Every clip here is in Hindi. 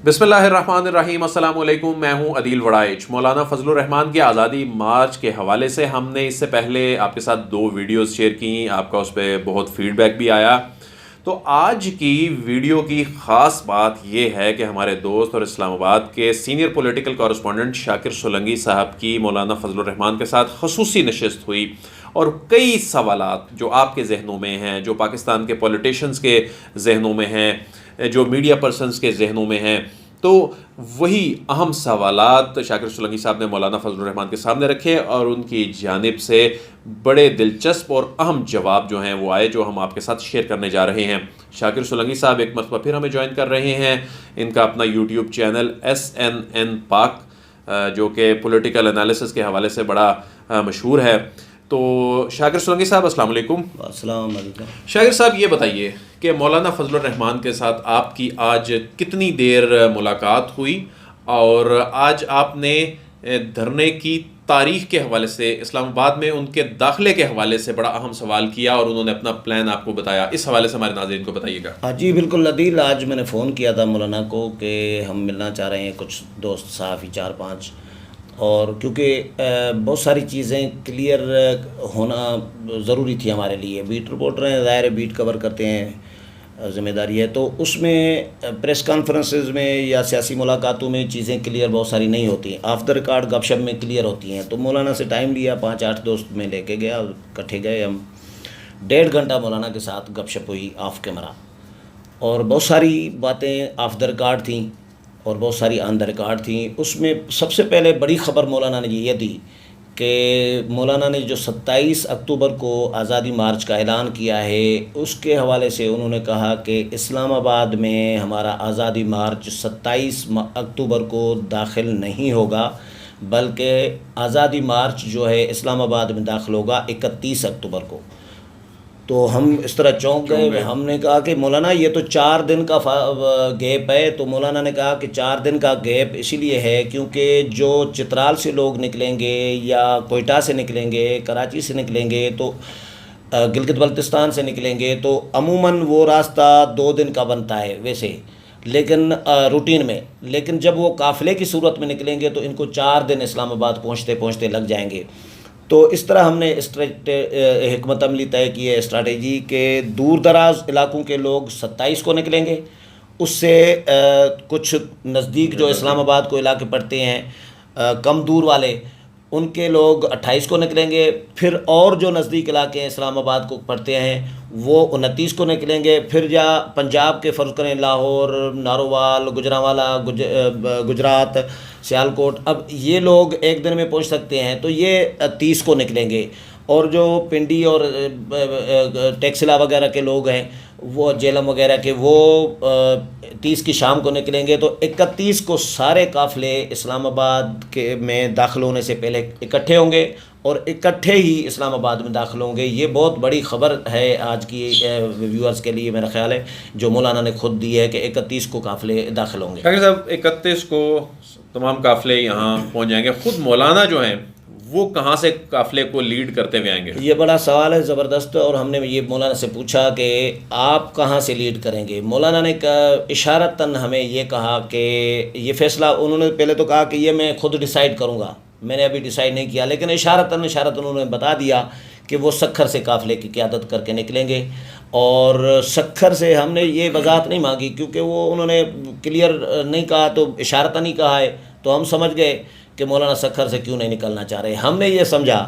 बिस्मिल्लाहिर्रहमानिर्रहीम, अस्सलाम वालेकुम। मैं हूं अदील वड़ाइच। मौलाना फजल-उर-रहमान के आज़ादी मार्च के हवाले से हमने इससे पहले आपके साथ 2 वीडियोस शेयर की, आपका उस पर बहुत फ़ीडबैक भी आया। तो आज की वीडियो की ख़ास बात ये है कि हमारे दोस्त और इस्लामाबाद के senior political correspondent Shakir Solangi साहब की मौलाना फजल-उर-रहमान के साथ ख़ुसूसी नशिस्त हुई और कई सवालात जो आपके जहनों में हैं, जो पाकिस्तान के पॉलिटिशियंस के जहनों में हैं, जो मीडिया पर्सनस के जहनों में हैं, तो वही अहम सवालात शाकिर सोलंगी साहब ने मौलाना फजल-उर-रहमान के सामने रखे और उनकी जानिब से बड़े दिलचस्प और अहम जवाब जो हैं वो आए, जो हम आपके साथ शेयर करने जा रहे हैं। शाकिर सोलंगी साहब एक मरतबा फिर हमें ज्वाइन कर रहे हैं। इनका अपना यूट्यूब चैनल SNN पाक जो कि पॉलिटिकल एनालिसिस के हवाले से बड़ा मशहूर है। तो शाकिर सोलंगी साहब, अस्सलाम वालेकुम। अस्सलाम वालेकुम। शाकिर साहब, ये बताइए कि मौलाना फजल-उर-रहमान के साथ आपकी आज कितनी देर मुलाकात हुई और आज आपने धरने की तारीख़ के हवाले से, इस्लामाबाद में उनके दाखिले के हवाले से बड़ा अहम सवाल किया और उन्होंने अपना प्लान आपको बताया। इस हवाले से हमारे नाज़रीन को बताइएगा। हाँ जी, बिल्कुल अदील, आज मैंने फ़ोन किया था मौलाना को कि हम मिलना चाह रहे हैं, कुछ दोस्त सहाफ़ी 4-5, और क्योंकि बहुत सारी चीज़ें क्लियर होना ज़रूरी थी हमारे लिए। बीट रिपोर्टर हैं, ज़ाहिर है बीट कवर करते हैं, ज़िम्मेदारी है, तो उसमें प्रेस कॉन्फ्रेंसेस में या सियासी मुलाकातों में चीज़ें क्लियर बहुत सारी नहीं होती हैं, ऑफ द रिकॉर्ड गपशप में क्लियर होती हैं। तो मौलाना से टाइम लिया, 5-8 दोस्त में लेके गया, इकट्ठे गए हम। 1.5 घंटा मौलाना के साथ गपशप हुई ऑफ कैमरा, और बहुत सारी बातें ऑफ द रिकॉर्ड थी और बहुत सारी ऑन द रिकॉर्ड थी। उसमें सबसे पहले बड़ी ख़बर मौलाना ने ये दी कि मौलाना ने जो 27 अक्टूबर को आज़ादी मार्च का ऐलान किया है, उसके हवाले से उन्होंने कहा कि इस्लामाबाद में हमारा आज़ादी मार्च 27 अक्टूबर को दाखिल नहीं होगा, बल्कि आज़ादी मार्च जो है इस्लामाबाद में दाखिल होगा 31 अक्टूबर को। तो हम इस तरह चौंक गए। हमने कहा कि मौलाना ये तो 4 दिन का गैप है। तो मौलाना ने कहा कि 4 दिन का गैप इसीलिए है क्योंकि जो चित्राल से लोग निकलेंगे या कोयटा से निकलेंगे, कराची से निकलेंगे, तो गिलगित बल्तिस्तान से निकलेंगे, तो अमूमन वो रास्ता 2 दिन का बनता है वैसे, लेकिन रूटीन में, लेकिन जब वो काफ़िले की सूरत में निकलेंगे तो इनको 4 दिन इस्लामाबाद पहुँचते पहुँचते लग जाएंगे। तो इस तरह हमने हिकमत अमली तय की है, स्ट्रैटेजी के दूर दराज इलाकों के लोग 27 को निकलेंगे, उससे कुछ नज़दीक जो इस्लामाबाद को इलाके पड़ते हैं कम दूर वाले, उनके लोग 28 को निकलेंगे। फिर और जो नज़दीक इलाके हैं इस्लामाबाद को पड़ते हैं वो 29 को निकलेंगे। फिर या पंजाब के फ़र्ज़ करें लाहौर, नारोवाल, गुजरांवाला, गुजरात, सियालकोट, अब ये लोग एक दिन में पहुंच सकते हैं, तो ये 30 को निकलेंगे। और जो पिंडी और टेक्सिला वगैरह के लोग हैं, वो जेलम वगैरह के, वो 30 की शाम को निकलेंगे। तो 31 को सारे काफ़िले इस्लामाबाद के में दाखिल होने से पहले इकट्ठे होंगे और इकट्ठे ही इस्लामाबाद में दाखिल होंगे। ये बहुत बड़ी ख़बर है आज की व्यूअर्स के लिए, मेरा ख्याल है, जो मौलाना ने खुद दी है कि 31 को काफ़िले दाखिल होंगे। शाकिर साहब, 31 को तमाम काफ़िले यहाँ पहुँच जाएंगे। ख़ुद मौलाना जो हैं वो कहाँ से काफ़िले को लीड करते हुए आएंगे? ये बड़ा सवाल है, ज़बरदस्त। और हमने ये मौलाना से पूछा कि आप कहाँ से लीड करेंगे। मौलाना ने इशारतन हमें ये कहा कि ये फ़ैसला, उन्होंने पहले तो कहा कि ये मैं खुद डिसाइड करूँगा, मैंने अभी डिसाइड नहीं किया, लेकिन इशारतन उन्होंने बता दिया कि वो सखर से काफ़िले की क़यादत करके निकलेंगे। और सखर से हमने ये वजाहत नहीं मांगी क्योंकि वो उन्होंने क्लियर नहीं कहा, तो इशारतन ही कहा है, तो हम समझ गए कि मौलाना सखर से क्यों नहीं निकलना चाह रहे। हमने ये समझा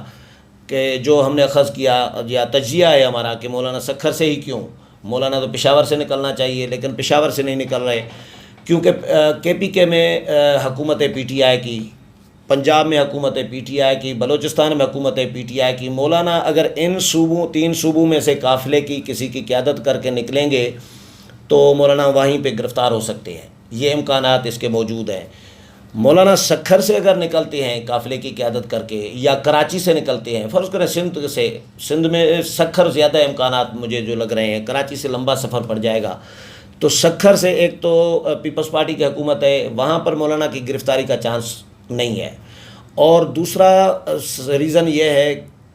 कि जो हमने अखज़ किया या तजिया है हमारा कि मौलाना सखर से ही क्यों, मौलाना तो पेशावर से निकलना चाहिए, लेकिन पेशावर से नहीं निकल रहे क्योंकि KPK में हुकूमत PTI की, पंजाब में हुकूमत PTI की, बलूचिस्तान में हुकूमत PTI की। मौलाना अगर इन 3 सूबों में से काफ़िले की किसी की क़यादत करके निकलेंगे तो मौलाना वहीं पे गिरफ़्तार हो सकते हैं, ये इम्कानात इसके मौजूद हैं। मौलाना सखर से अगर निकलते हैं काफ़िले की क़यादत करके, या कराची से निकलते हैं, फ़र्ज़ करें सिंध से, सिंध में सखर ज़्यादा इम्कानात मुझे जो लग रहे हैं, कराची से लंबा सफ़र पड़ जाएगा। तो सखर से एक तो पीपल्स पार्टी की हुकूमत है, वहाँ पर मौलाना की गिरफ़्तारी का चांस नहीं है। और दूसरा रीज़न ये है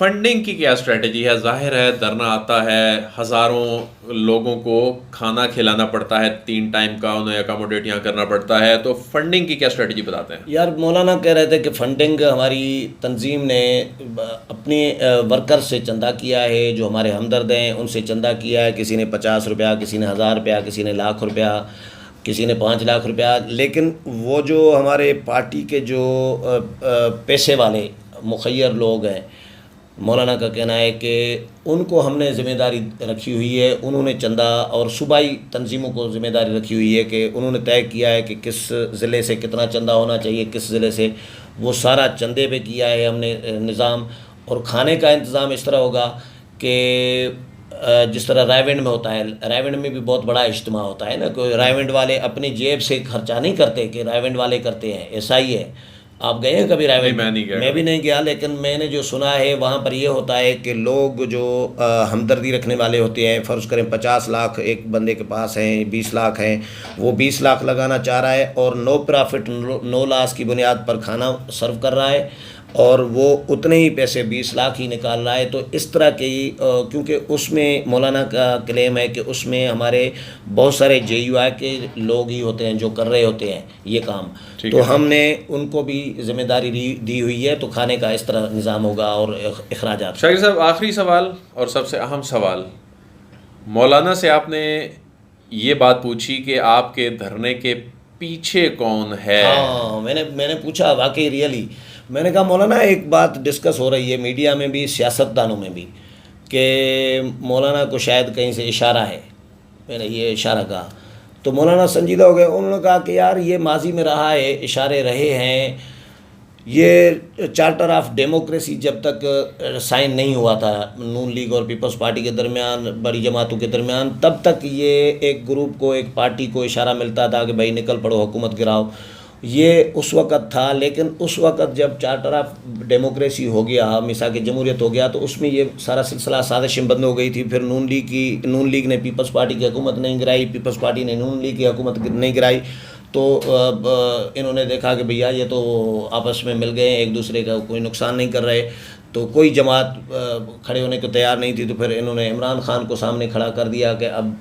फंडिंग की क्या स्ट्रेटजी है? जाहिर है धरना आता है, हज़ारों लोगों को खाना खिलाना पड़ता है, 3 टाइम का उन्हें अकोमोडेट यहाँ करना पड़ता है, तो फंडिंग की क्या स्ट्रेटजी बताते हैं? यार मौलाना कह रहे थे कि फंडिंग हमारी तंजीम ने अपने वर्कर से चंदा किया है, जो हमारे हमदर्द हैं उनसे चंदा किया है। किसी ने 50 रुपया, किसी ने 1000 रुपया, किसी ने लाख रुपया, किसी ने 5 लाख रुपया। लेकिन वो जो हमारे पार्टी के जो पैसे वाले मुखय्यर लोग हैं, मौलाना का कहना है कि उनको हमने ज़िम्मेदारी रखी हुई है, उन्होंने चंदा और सूबाई तंजीमों को ज़िम्मेदारी रखी हुई है कि उन्होंने तय किया है कि किस ज़िले से कितना चंदा होना चाहिए, किस ज़िले से, वो सारा चंदे पे किया है हमने निज़ाम। और खाने का इंतज़ाम इस तरह होगा कि जिस तरह रायविंड में होता है, रायविंड में भी बहुत बड़ा इज्तिमा होता है ना, कोई रायविंड वाले अपनी जेब से खर्चा नहीं करते कि रायविंड वाले करते हैं, ऐसा ही है। आप गए हैं कभी रायविंड? मैं भी नहीं गया, लेकिन मैंने जो सुना है वहाँ पर ये होता है कि लोग जो हमदर्दी रखने वाले होते हैं, फ़र्ज़ करें 50 लाख एक बंदे के पास हैं, 20 लाख हैं, वो 20 लाख लगाना चाह रहा है और नो प्रॉफिट नो लॉस की बुनियाद पर खाना सर्व कर रहा है और वो उतने ही पैसे 20 लाख ही निकाल रहा है। तो इस तरह की क्योंकि उसमें मौलाना का क्लेम है कि उसमें हमारे बहुत सारे JUI के लोग ही होते हैं जो कर रहे होते हैं ये काम, तो हमने उनको भी जिम्मेदारी दी हुई है। तो खाने का इस तरह निज़ाम होगा और अखराजात। शाकिर साहब, आखिरी सवाल और सबसे अहम सवाल, मौलाना से आपने ये बात पूछी कि आपके धरने के पीछे कौन है? हाँ, मैंने पूछा वाकई रियली। मैंने कहा मौलाना एक बात डिस्कस हो रही है मीडिया में भी, सियासतदानों में भी, कि मौलाना को शायद कहीं से इशारा है। मैंने ये इशारा कहा तो मौलाना संजीदा हो गए। उन्होंने कहा कि यार ये माजी में रहा है, इशारे रहे हैं। ये चार्टर ऑफ डेमोक्रेसी जब तक साइन नहीं हुआ था नून लीग और पीपल्स पार्टी के दरमियान, बड़ी जमातों के दरमियान, तब तक ये एक ग्रुप को, एक पार्टी को इशारा मिलता था कि भाई निकल पड़ो, हुकूमत गिराओ। ये उस वक़्त था, लेकिन उस वक़्त जब चार्टर ऑफ डेमोक्रेसी हो गया, मिसाक जमहूरियत हो गया, तो उसमें ये सारा सिलसिला साजिशें बंद हो गई थी। फिर नून लीग ने पीपल्स पार्टी की हुकूमत नहीं गिराई, पीपल्स पार्टी ने नून लीग की हुकूमत नहीं गिराई। तो इन्होंने देखा कि भैया ये तो आपस में मिल गए, एक दूसरे का कोई नुकसान नहीं कर रहे, तो कोई जमात खड़े होने को तैयार नहीं थी। तो फिर इन्होंने इमरान खान को सामने खड़ा कर दिया कि अब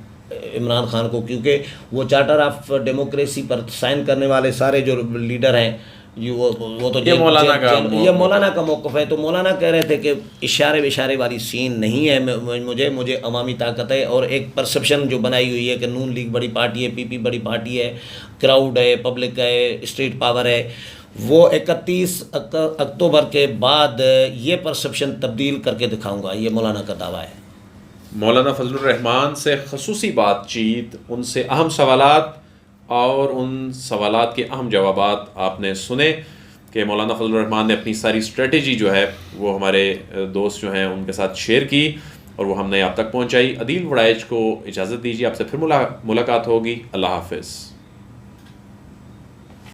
इमरान खान को, क्योंकि वो चार्टर ऑफ डेमोक्रेसी पर साइन करने वाले सारे जो लीडर हैं वो तो ये मौलाना का मौक़िफ़ है। तो मौलाना कह रहे थे कि इशारे वाली सीन नहीं है, मुझे अवामी ताकत है और एक परसेप्शन जो बनाई हुई है कि नून लीग बड़ी पार्टी है, PP बड़ी पार्टी है, क्राउड है, पब्लिक है, स्ट्रीट पावर है, वो 31 अक्टूबर के बाद ये परसेप्शन तब्दील करके दिखाऊंगा, ये मौलाना का दावा है। मौलाना फजलुर रहमान से ख़ुसूसी बातचीत, उनसे अहम सवालात और उन सवालात के अहम जवाबात आपने सुने कि मौलाना फजलुर रहमान ने अपनी सारी स्ट्रेटजी जो है वो हमारे दोस्त जो हैं उनके साथ शेयर की और वो हमने आप तक पहुंचाई। अदील वड़ाइच को इजाज़त दीजिए, आपसे फिर मुलाकात होगी। अल्लाह हाफ़िज़।